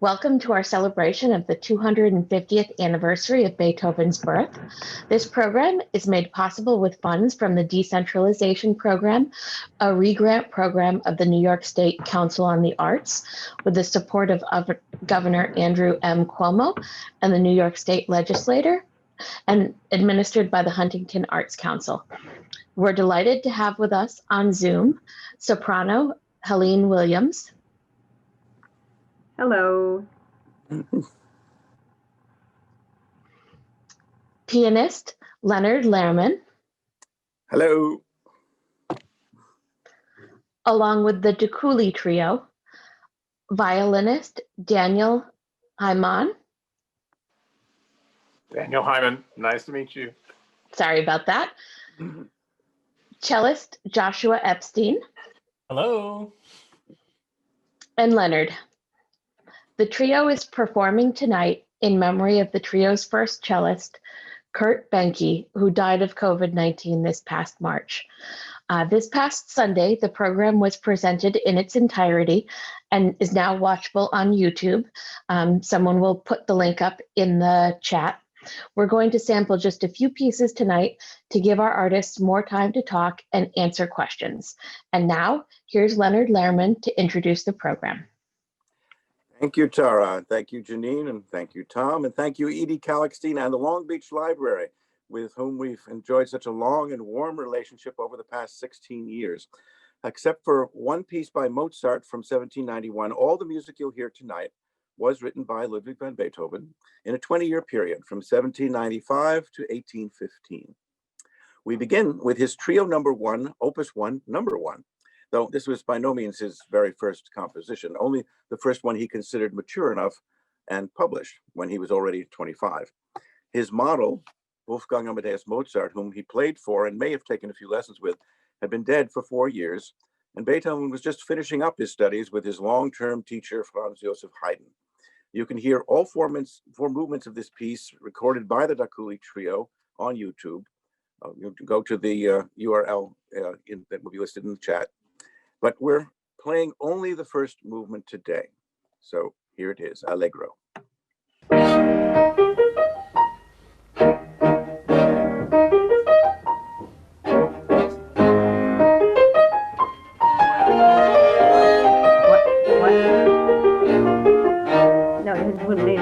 Welcome to our celebration of the 250th anniversary of Beethoven's birth. This program is made possible with funds from the Decentralization Program, a re-grant program of the New York State Council on the Arts, with the support of Governor Andrew M. Cuomo and the New York State Legislature, and administered by the Huntington Arts Council. We're delighted to have with us on Zoom soprano Helene Williams. Hello. Pianist Leonard Lehrman. Hello. Along with the Dakule Trio, violinist Daniel Hyman. Daniel Hyman, nice to meet you. Sorry about that. Cellist Joshua Epstein. Hello. And Leonard. The trio is performing tonight in memory of the trio's first cellist, Kurt Behnke, who died of COVID-19 this past March. This past Sunday, the program was presented in its entirety and is now watchable on YouTube. Someone will put the link up in the chat. We're going to sample just a few pieces tonight to give our artists more time to talk and answer questions. And now, here's Leonard Lehrman to introduce the program. Thank you, Tara. Thank you, Janine, and thank you, Tom, and thank you, Edie Kalkstein and the Long Beach Library, with whom we've enjoyed such a long and warm relationship over the past 16 years. Except for one piece by Mozart from 1791, all the music you'll hear tonight was written by Ludwig van Beethoven in a 20-year period from 1795 to 1815. We begin with his trio number 1, opus 1, number 1. Though this was by no means his very first composition, only the first one he considered mature enough and published when he was already 25. His model, Wolfgang Amadeus Mozart, whom he played for and may have taken a few lessons with, had been dead for 4 years, and Beethoven was just finishing up his studies with his long-term teacher, Franz Joseph Haydn. You can hear all four movements of this piece recorded by the Dakule Trio on YouTube. You can go to the URL that will be listed in the chat. But we're playing only the first movement today. So here it is, Allegro. No, it wouldn't be.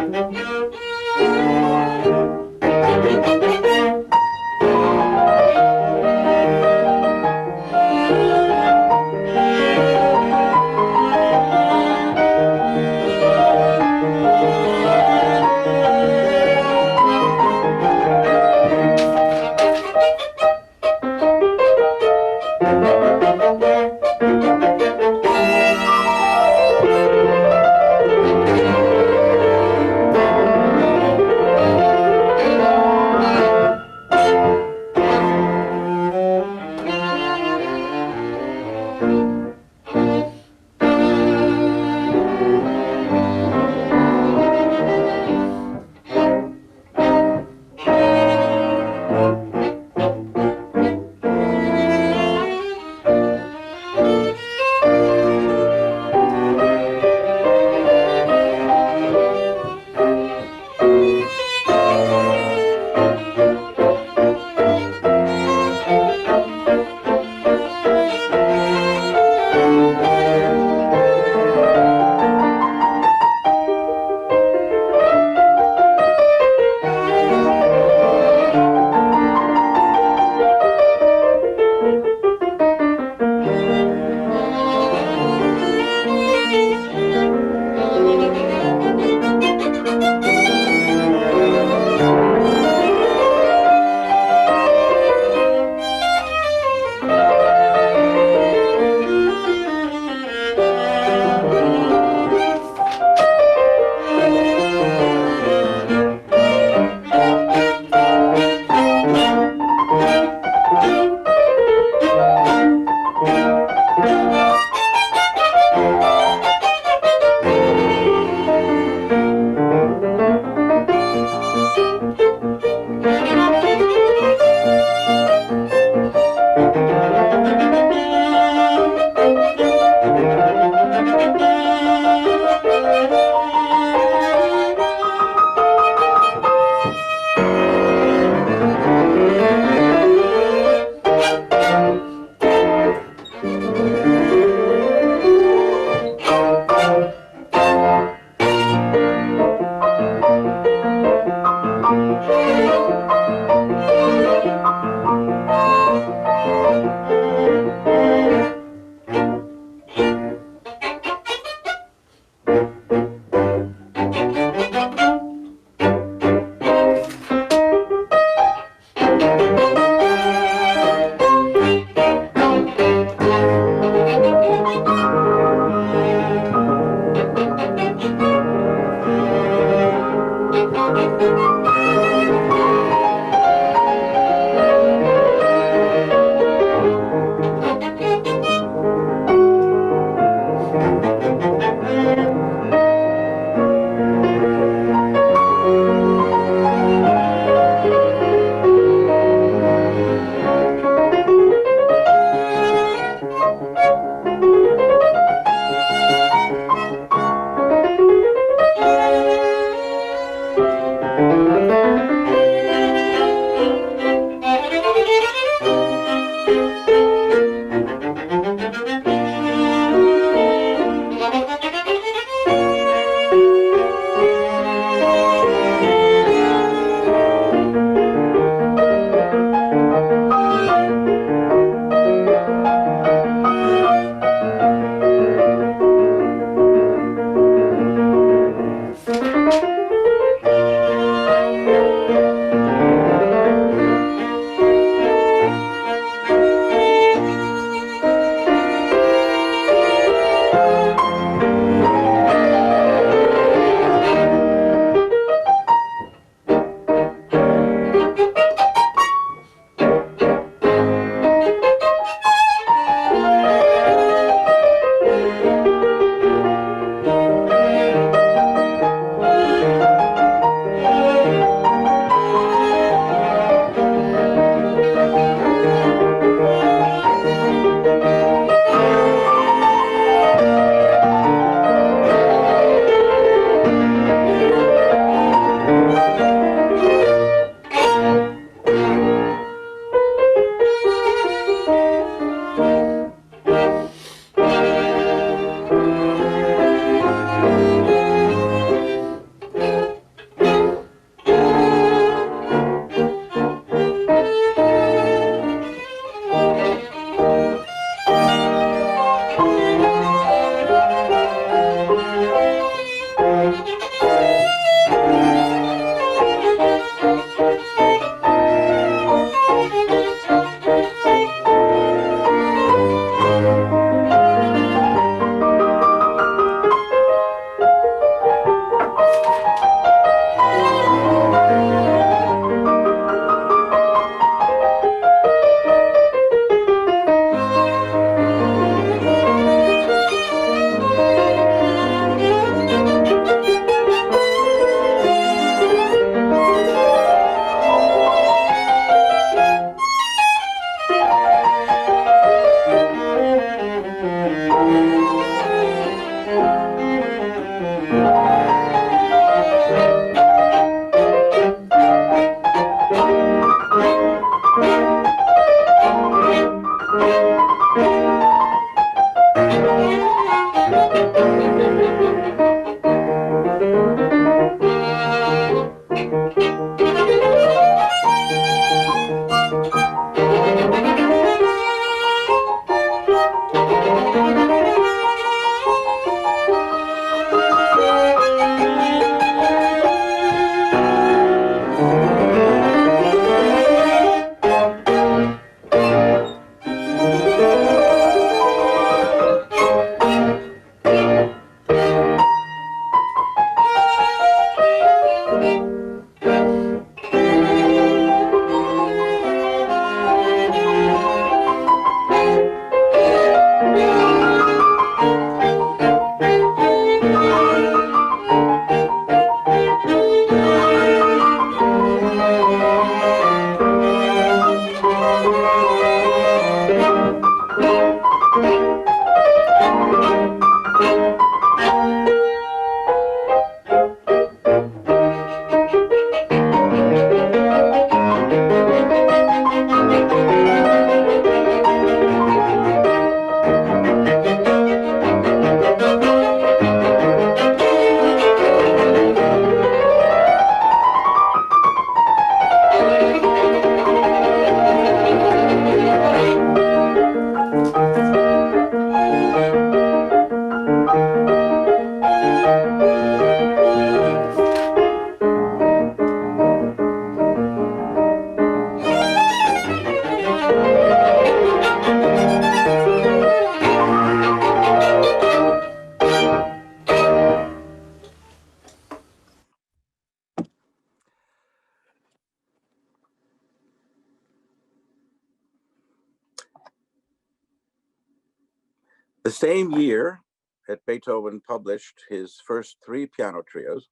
The same year that Beethoven published his first 3 piano trios,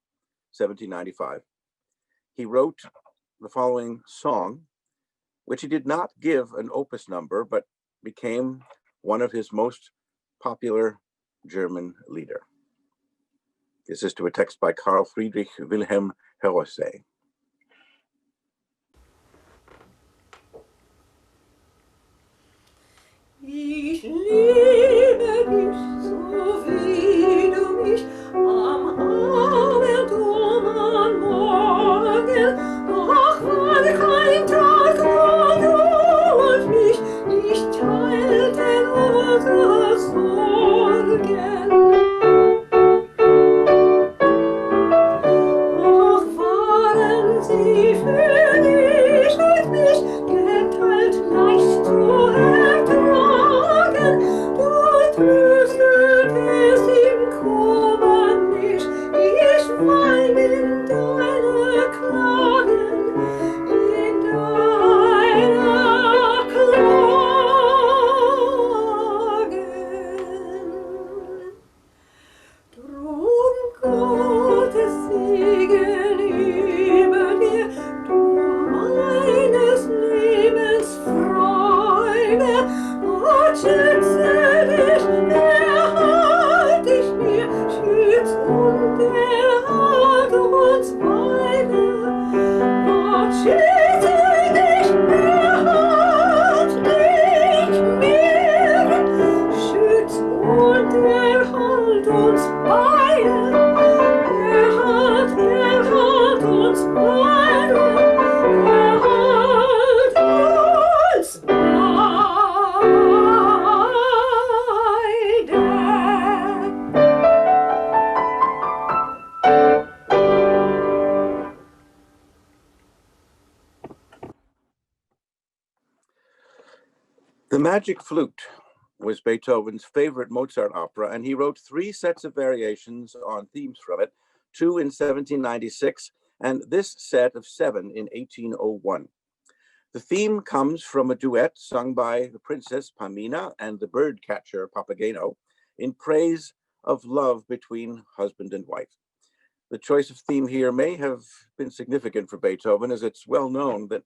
1795, he wrote the following song, which he did not give an opus number, but became one of his most popular German lieder. This is to a text by Carl Friedrich Wilhelm Herosse. Ich liebe dich, so wie du mich am Abend am Morgen, doch war kein Tag, wo du und mich nicht teilten unsere Sorgen. Doch waren sie für dich und mich geteilt leicht zu ertragen. Du tröstetest im Kummer mich, ich wein in deine Klagen, in deiner Klagen. Drum Gottes Segen über dir, du meines Lebens Freude. Gott schütze dich, erhalt dich mir, schütz und erhalt uns beide. Gott schütze dich, erhalt dich mir, schütz und erhalt uns beide. Erhalt uns beide. Erhalt uns beide. The Magic Flute was Beethoven's favorite Mozart opera, and he wrote 3 sets of variations on themes from it, 2 in 1796, and this set of 7 in 1801. The theme comes from a duet sung by the princess Pamina and the bird catcher Papageno in praise of love between husband and wife. The choice of theme here may have been significant for Beethoven, as it's well known that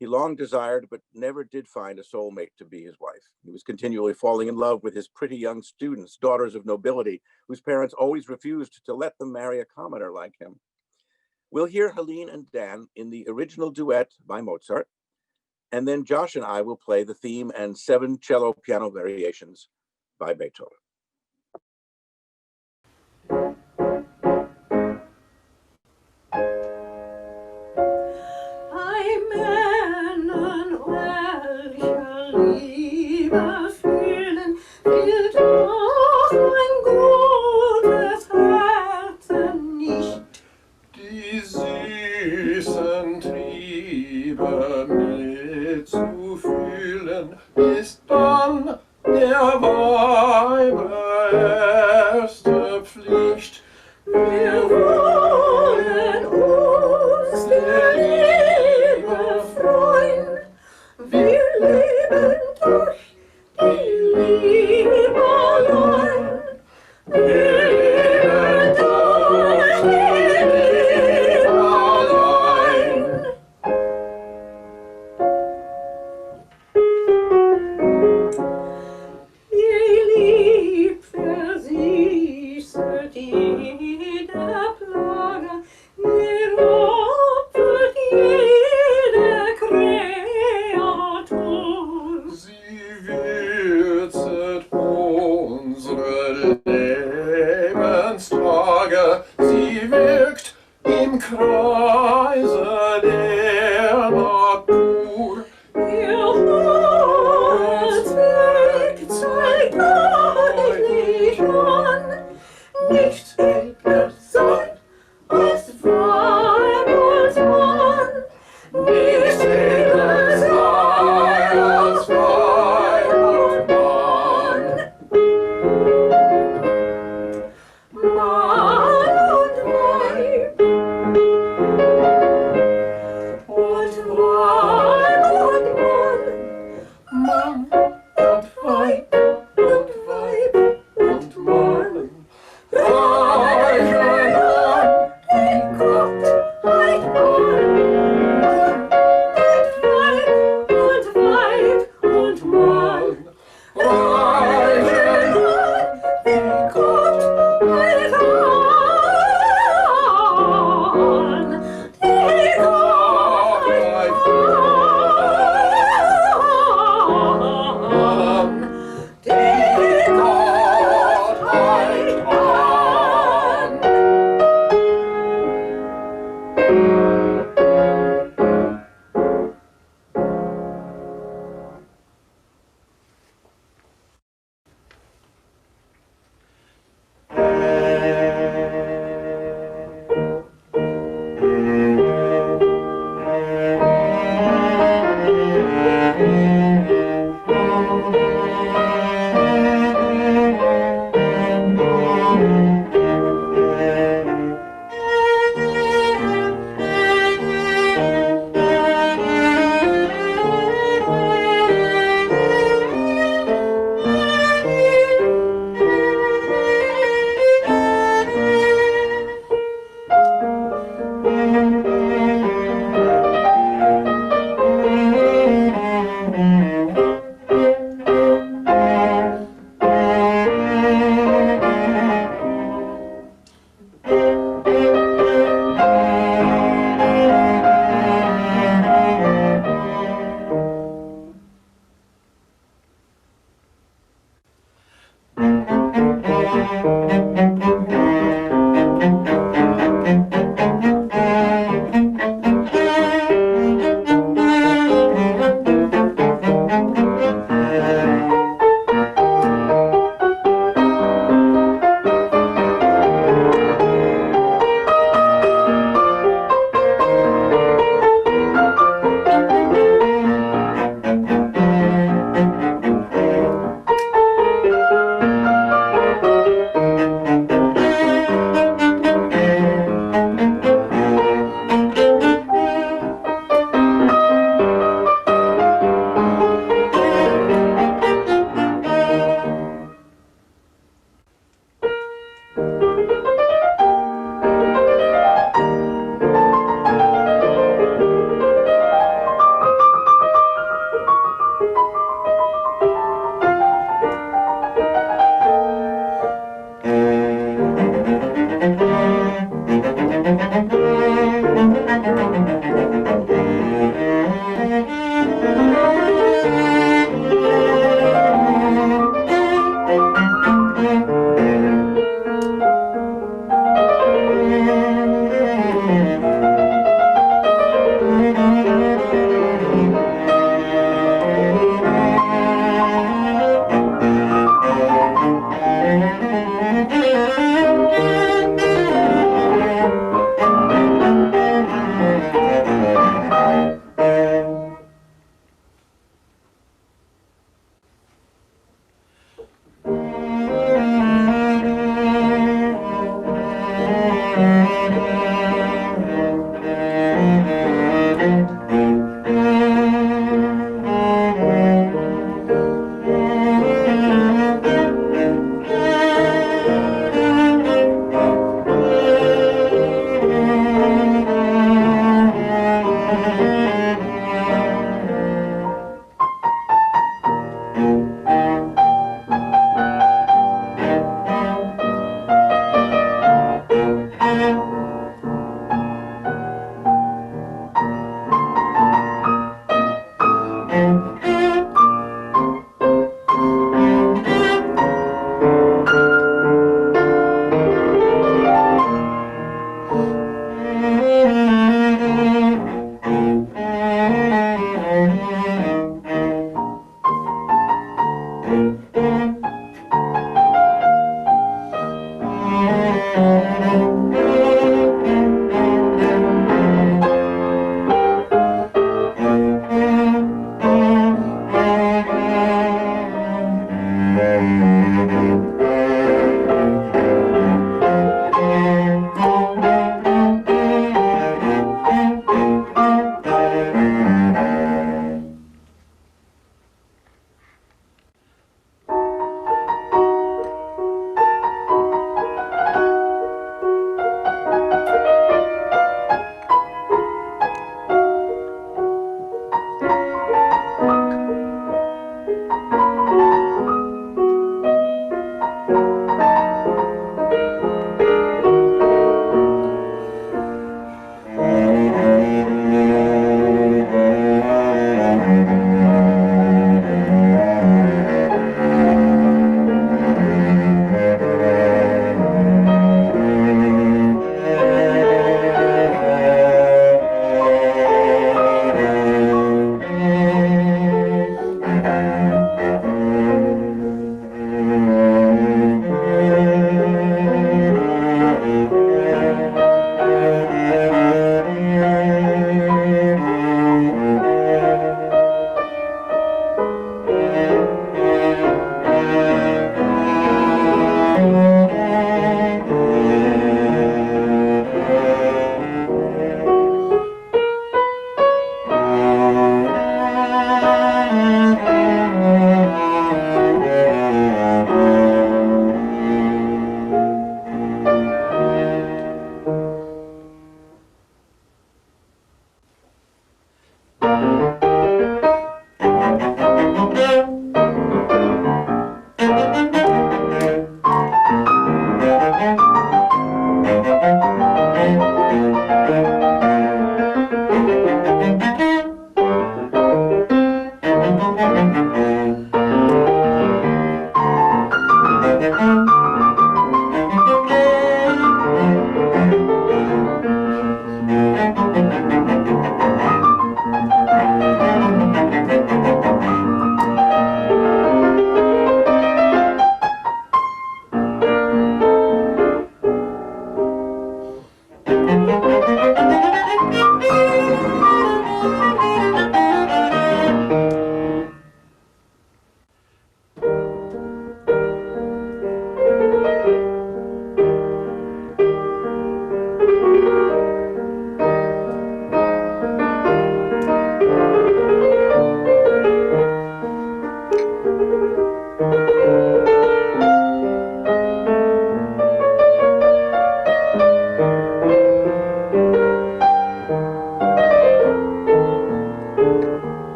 he long desired but never did find a soulmate to be his wife. He was continually falling in love with his pretty young students, daughters of nobility, whose parents always refused to let them marry a commoner like him. We'll hear Helene and Dan in the original duet by Mozart, and then Josh and I will play the theme and 7 cello piano variations by Beethoven. Welcher Liebe fühlen, will doch mein gutes Herzen nicht. Die süßen Triebe mitzufühlen, ist dann der Weiber erste Pflicht. Wir wollen uns der Liebe freuen. Wir leben durch die Liebe allein. Wir leben durch die Liebe allein. Wie lieb versießet jede Plage, ihr opfert jede Kreatur. Sie würzet unsere Lebenstage, sie wirkt im Kreise der Natur. Ihr Holzweg zeigt euch nicht an, nicht älter seid als Weib und Mann, nicht älter seid als Weib und Mann. Mann und Weib.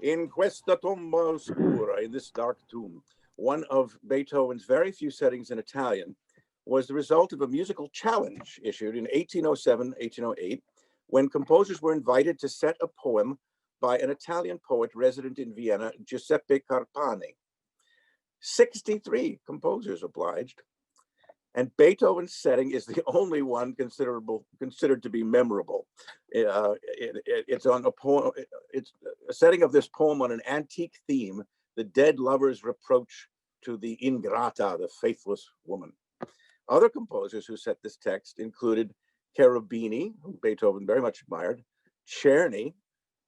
In questa tomba oscura, in this dark tomb, one of Beethoven's very few settings in Italian, was the result of a musical challenge issued in 1807, 1808, when composers were invited to set a poem by an Italian poet resident in Vienna, Giuseppe Carpani. 63 composers obliged, and Beethoven's setting is the only one considered to be memorable. It's on a poem. It's a setting of this poem on an antique theme: the dead lover's reproach to the ingrata, the faithless woman. Other composers who set this text included Cherubini, who Beethoven very much admired, Czerny,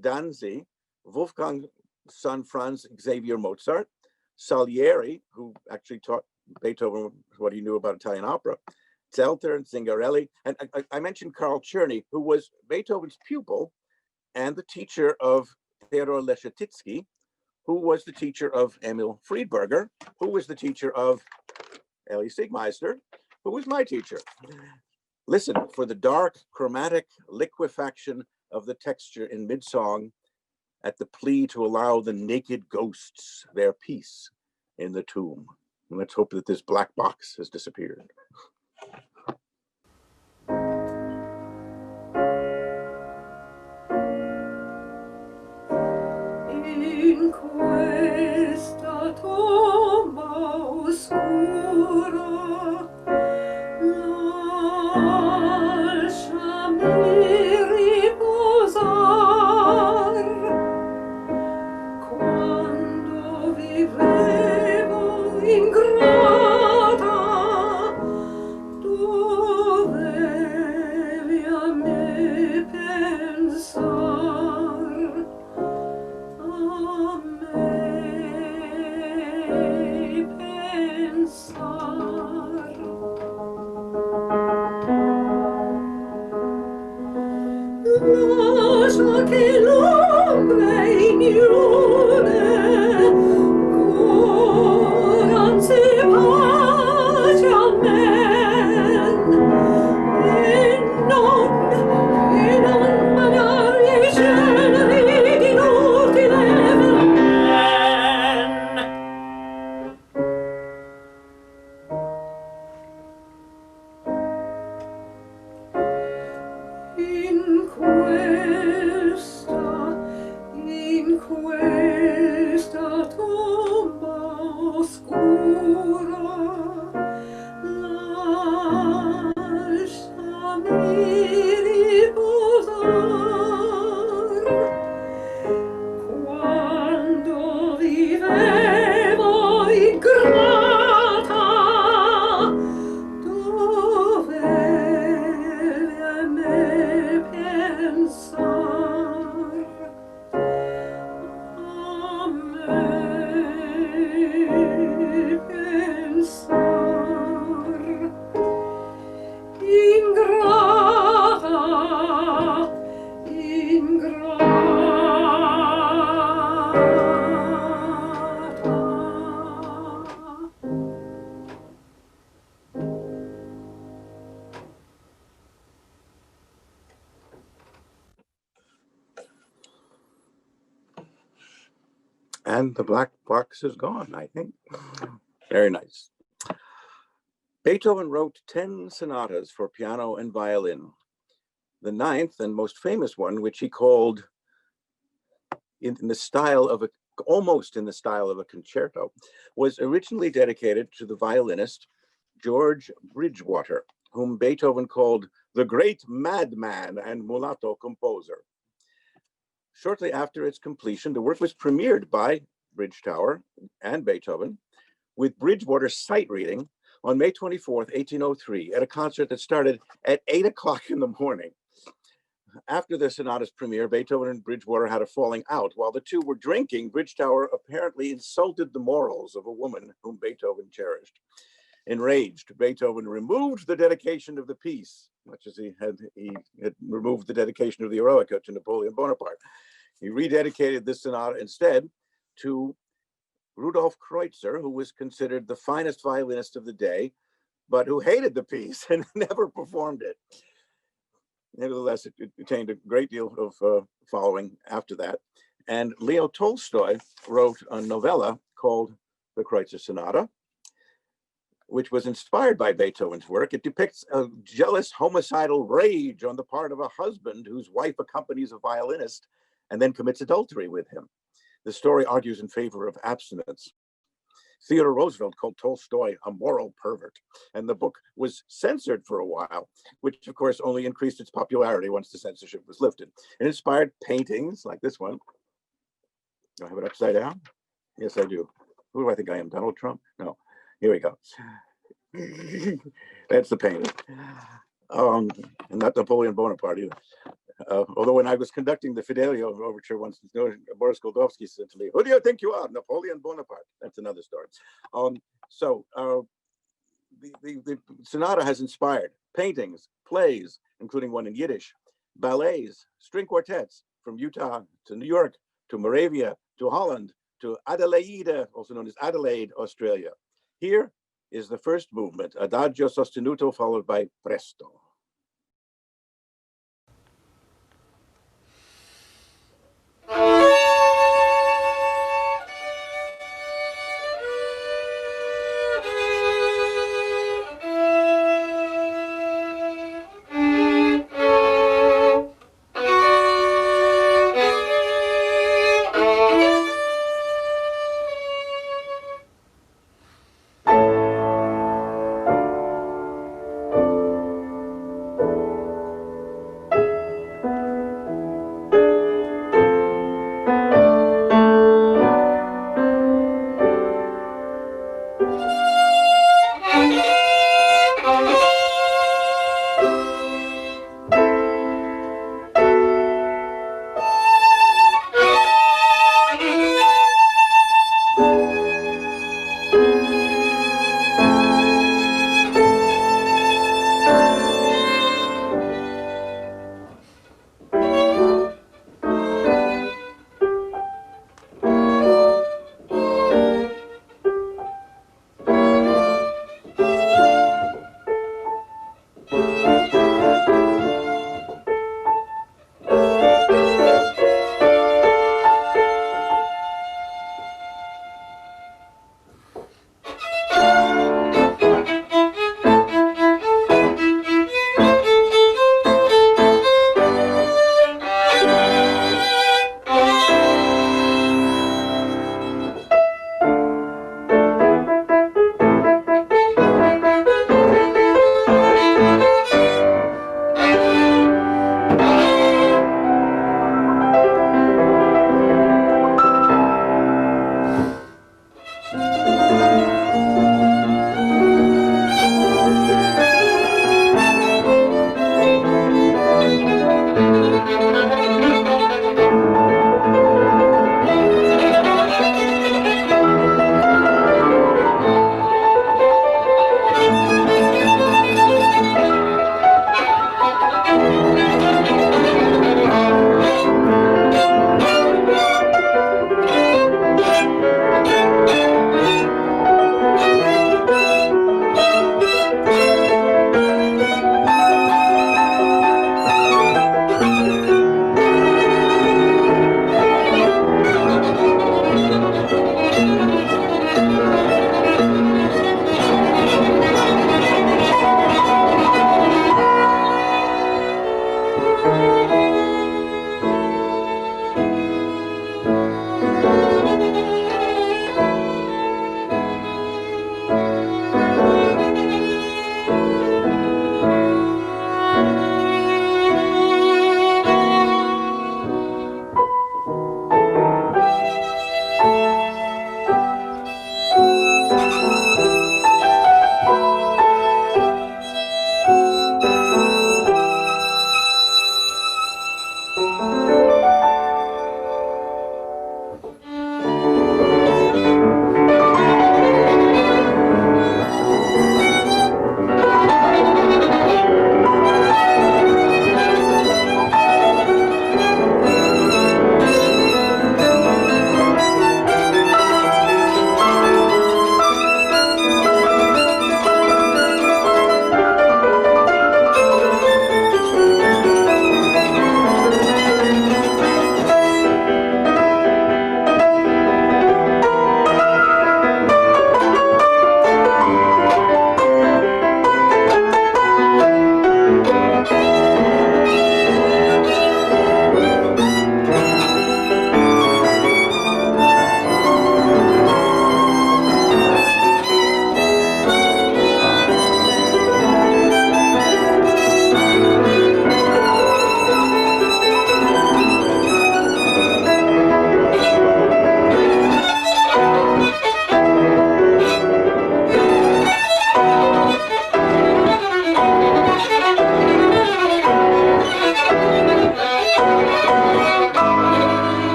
Danzi, Wolfgang's son Franz Xavier Mozart, Salieri, who actually taught Beethoven what he knew about Italian opera, Zelter and Zingarelli. And I mentioned Karl Czerny, who was Beethoven's pupil and the teacher of Theodor Leschetizky, who was the teacher of Emil Friedberger, who was the teacher of Elie Siegmeister, who was my teacher. Listen for the dark, chromatic liquefaction of the texture in mid-song at the plea to allow the naked ghosts their peace. in the tomb. And let's hope that this black box has disappeared. In questa tomba oscura lasciami riposar quando vivevo ingrata dovevi a me pensar a me pensar. Lascia che l'ombre ignore anzi pace amen e non manare i ceneri d'inutile vermen. In questa tomba oscura lasciami riposar quando vivevo ingrata dovevi a me pensar a me pensar ingrata And the black box is gone, I think. Very nice. Beethoven wrote 10 sonatas for piano and violin. The ninth and most famous one, which he called in the style of almost in the style of a concerto, was originally dedicated to the violinist George Bridgewater, whom Beethoven called the great madman and mulatto composer. Shortly after its completion, the work was premiered by Bridgetower and Beethoven with Bridgewater's sight reading on May 24th, 1803, at a concert that started at 8 o'clock in the morning. After the sonata's premiere, Beethoven and Bridgewater had a falling out. While the two were drinking, Bridgetower apparently insulted the morals of a woman whom Beethoven cherished. Enraged, Beethoven removed the dedication of the piece, much as he had removed the dedication of the Eroica to Napoleon Bonaparte. He rededicated this sonata instead to Rudolf Kreutzer, who was considered the finest violinist of the day, but who hated the piece and never performed it. Nevertheless, it attained a great deal of following after that. And Leo Tolstoy wrote a novella called The Kreutzer Sonata, which was inspired by Beethoven's work. It depicts a jealous homicidal rage on the part of a husband whose wife accompanies a violinist and then commits adultery with him. The story argues in favor of abstinence. Theodore Roosevelt called Tolstoy a moral pervert, and the book was censored for a while, which of course only increased its popularity once the censorship was lifted. It inspired paintings like this one. Do I have it upside down? Yes, I do. Who do I think I am, Donald Trump? No, here we go. That's the painting. And not Napoleon Bonaparte either. Although when I was conducting the Fidelio overture once, Boris Goldovsky said to me, "Who do you think you are, Napoleon Bonaparte?" That's another story. The sonata has inspired paintings, plays, including one in Yiddish, ballets, string quartets from Utah to New York to Moravia to Holland to Adelaide, also known as Adelaide, Australia. Here is the first movement, Adagio sostenuto, followed by Presto.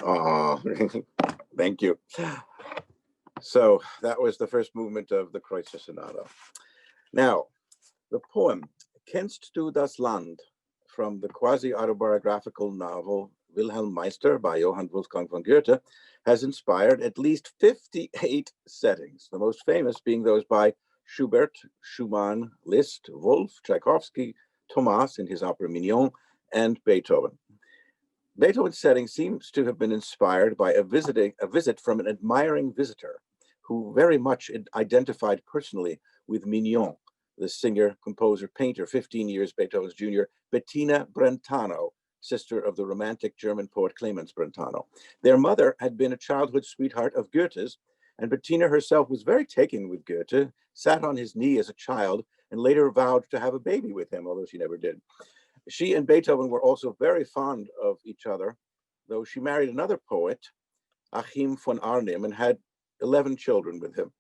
Oh, thank you. So that was the first movement of the Kreutzer Sonata. Now, the poem Kennst du das Land from the quasi-autobiographical novel Wilhelm Meister by Johann Wolfgang von Goethe has inspired at least 58 settings, the most famous being those by Schubert, Schumann, Liszt, Wolf, Tchaikovsky, Thomas in his opera Mignon, and Beethoven. Beethoven's setting seems to have been inspired by a visit from an admiring visitor who very much identified personally with Mignon, the singer, composer, painter, 15 years Beethoven's junior, Bettina Brentano, sister of the romantic German poet Clemens Brentano. Their mother had been a childhood sweetheart of Goethe's, and Bettina herself was very taken with Goethe, sat on his knee as a child, and later vowed to have a baby with him, although she never did. She and Beethoven were also very fond of each other, though she married another poet, Achim von Arnim, and had 11 children with him.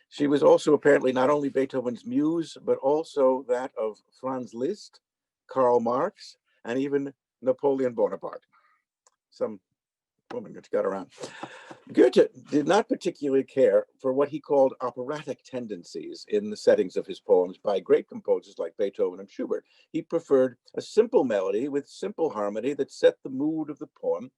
She was also apparently not only Beethoven's muse, but also that of Franz Liszt, Karl Marx, and even Napoleon Bonaparte. Some woman that got around. Goethe did not particularly care for what he called operatic tendencies in the settings of his poems by great composers like Beethoven and Schubert. He preferred a simple melody with simple harmony that set the mood of the poem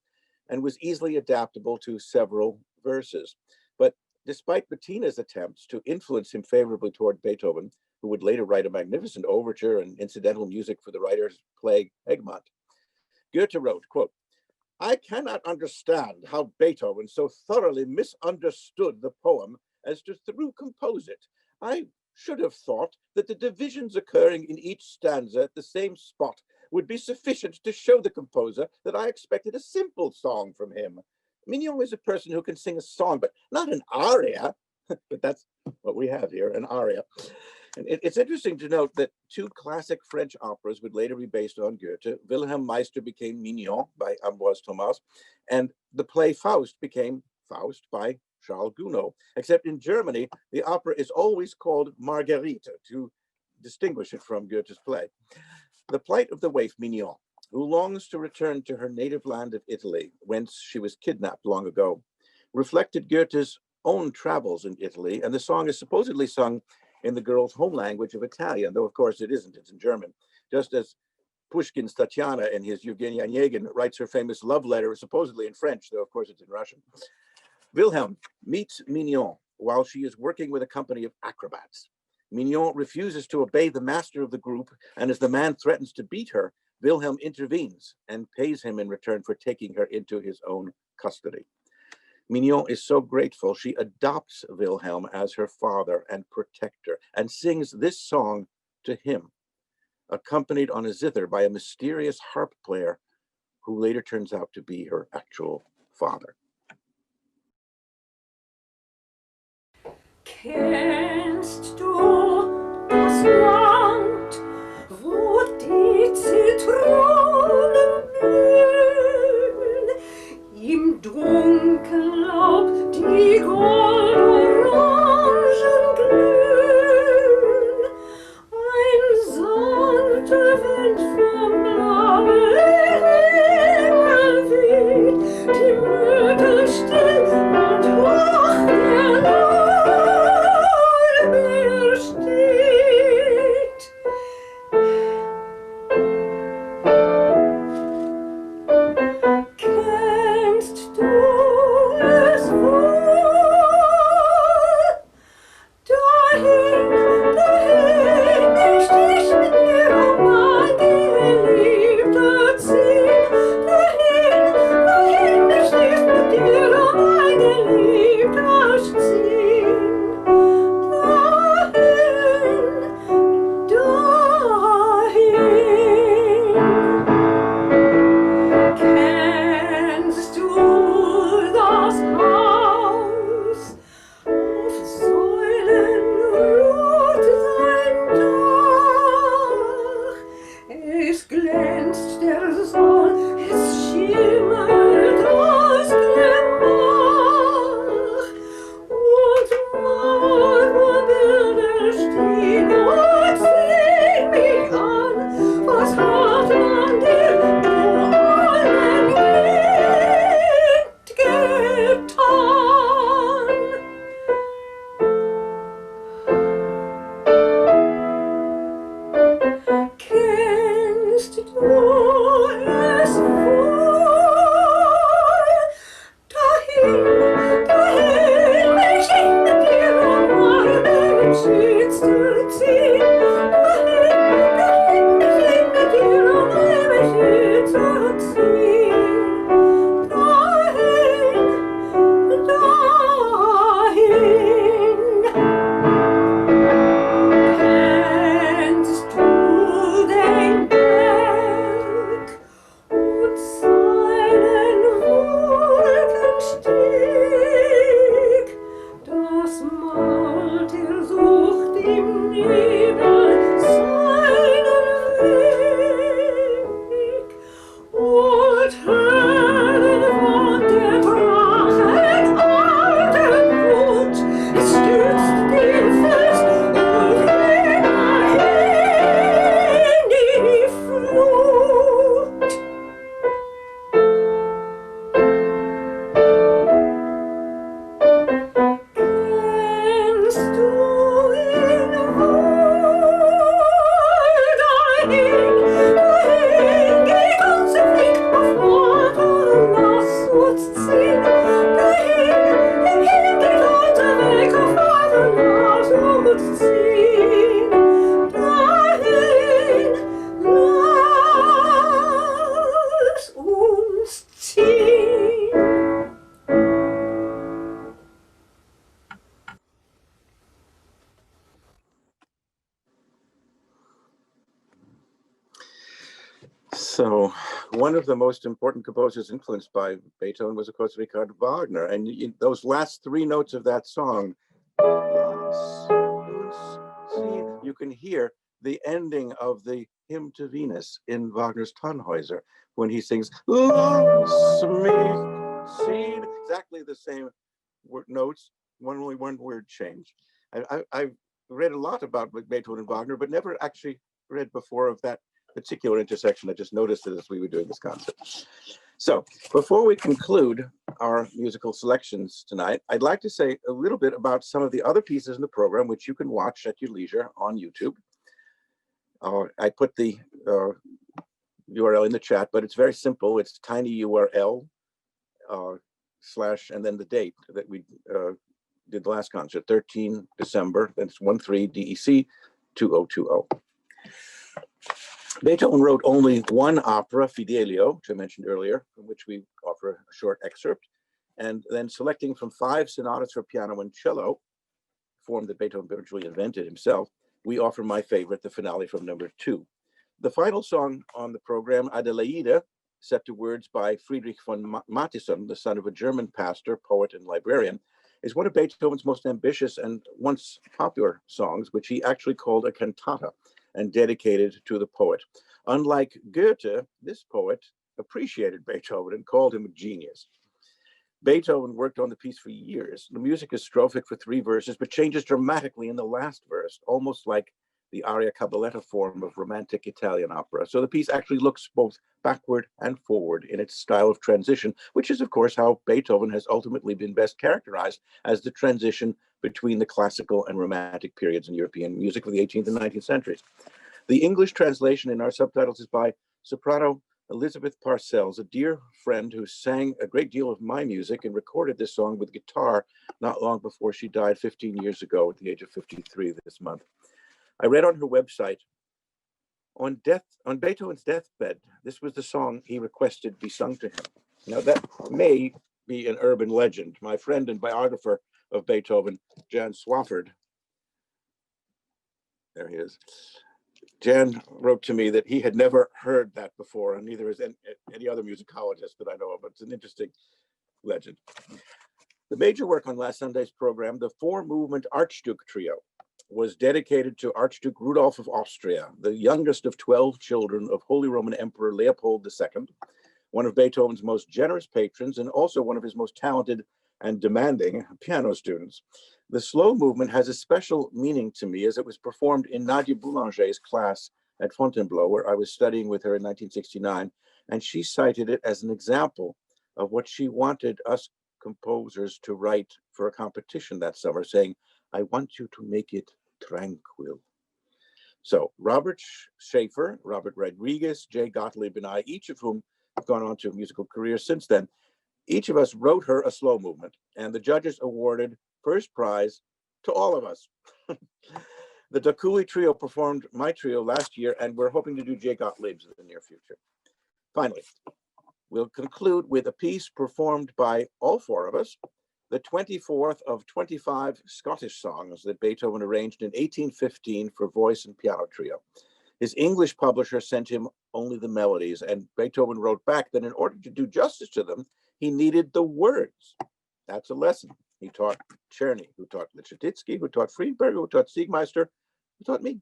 and was easily adaptable to several verses. But despite Bettina's attempts to influence him favorably toward Beethoven, who would later write a magnificent overture and incidental music for the writer's play Egmont, Goethe wrote, quote, "I cannot understand how Beethoven so thoroughly misunderstood the poem as to through compose it. I should have thought that the divisions occurring in each stanza at the same spot would be sufficient to show the composer that I expected a simple song from him. Mignon is a person who can sing a song, but not an aria." But that's what we have here, an aria. And it's interesting to note that two classic French operas would later be based on Goethe. Wilhelm Meister became Mignon by Ambroise Thomas, and the play Faust became Faust by Charles Gounod. Except in Germany, the opera is always called Marguerite to distinguish it from Goethe's play. The plight of the waif Mignon, who longs to return to her native land of Italy, whence she was kidnapped long ago, reflected Goethe's own travels in Italy, and the song is supposedly sung in the girl's home language of Italian, though of course it isn't, it's in German. Just as Pushkin's Tatiana in his Eugenia Onegin writes her famous love letter supposedly in French, though of course it's in Russian. Wilhelm meets Mignon while she is working with a company of acrobats. Mignon refuses to obey the master of the group, and as the man threatens to beat her, Wilhelm intervenes and pays him in return for taking her into his own custody. Mignon is so grateful, she adopts Wilhelm as her father and protector and sings this song to him, accompanied on a zither by a mysterious harp player who later turns out to be her actual father. Kennst du das Land, wo die Zitronen blühen, im Dunkellaub die Goldorangen glühen, ein sanfter Wind vom blauen Himmel weht, die Myrte still und hoch der Lorbeer steht. Kennst du es wohl? Dahin möcht ich mit mir einmal gehen. es voll. Dahin mich ich mit dir meinen schönsten ziehen. Dahin mich ich mit dir meinen schönsten ziehen. Dahin, kennst du den Berg und seinen Wolkensteg? Das malt sucht im Nebel seinen Weg. Und hören von der Drachen alten Wut, es stürzt den Fels und hinein in die Flut. Kennst du ihn wohl? Dahin geht unser Weg auf Vater, lass uns ziehen. Dahin geht unser Weg auf Vater, lass uns ziehen. Dahin, lass uns ziehen. So one of the most important composers influenced by Beethoven was, of course, Richard Wagner. And those last three notes of that song, you can hear the ending of the hymn to Venus in Wagner's Tannhäuser when he sings, "Lass mich sehen," exactly the same notes, only one word change. I've read a lot about Beethoven and Wagner, but never actually read before of that particular intersection. I just noticed it as we were doing this concert. So before we conclude our musical selections tonight, I'd like to say a little bit about some of the other pieces in the program, which you can watch at your leisure on YouTube. I put the URL in the chat, but it's very simple. It's tiny URL / and then the date that we did the last concert, 13 December, that's 13 DEC 2020. Beethoven wrote only one opera, Fidelio, which I mentioned earlier, from which we offer a short excerpt, and then selecting from 5 sonatas for piano and cello, form that Beethoven virtually invented himself, we offer my favorite, the finale from number 2. The final song on the program, Adelaide, set to words by Friedrich von Mattheson, the son of a German pastor, poet, and librarian, is one of Beethoven's most ambitious and once popular songs, which he actually called a cantata and dedicated to the poet. Unlike Goethe, this poet appreciated Beethoven and called him a genius. Beethoven worked on the piece for years. The music is strophic for 3 verses, but changes dramatically in the last verse, almost like the aria cabaletta form of romantic Italian opera. So the piece actually looks both backward and forward in its style of transition, which is, of course, how Beethoven has ultimately been best characterized as the transition between the classical and romantic periods in European music of the 18th and 19th centuries. The English translation in our subtitles is by soprano Elizabeth Parcells, a dear friend who sang a great deal of my music and recorded this song with guitar not long before she died 15 years ago at the age of 53 this month. I read on her website, on Beethoven's deathbed, this was the song he requested be sung to him. Now that may be an urban legend. My friend and biographer of Beethoven, Jan Swafford, there he is. Jan wrote to me that he had never heard that before, and neither has any other musicologist that I know of, but it's an interesting legend. The major work on last Sunday's program, the 4-movement Archduke Trio, was dedicated to Archduke Rudolph of Austria, the youngest of 12 children of Holy Roman Emperor Leopold II, one of Beethoven's most generous patrons and also one of his most talented and demanding piano students. The slow movement has a special meaning to me as it was performed in Nadia Boulanger's class at Fontainebleau, where I was studying with her in 1969, and she cited it as an example of what she wanted us composers to write for a competition that summer, saying, "I want you to make it tranquil." So Robert Schaefer, Robert Rodriguez, Jay Gottlieb, and I, each of whom have gone on to a musical career since then, each of us wrote her a slow movement, and the judges awarded first prize to all of us. The Dakule Trio performed my trio last year, and we're hoping to do Jay Gottlieb's in the near future. Finally, we'll conclude with a piece performed by all four of us, the 24th of 25 Scottish songs that Beethoven arranged in 1815 for voice and piano trio. His English publisher sent him only the melodies, and Beethoven wrote back that in order to do justice to them, he needed the words. That's a lesson. He taught Czerny, who taught Lichatitsky, who taught Friedberg, who taught Siegmeister, who taught me.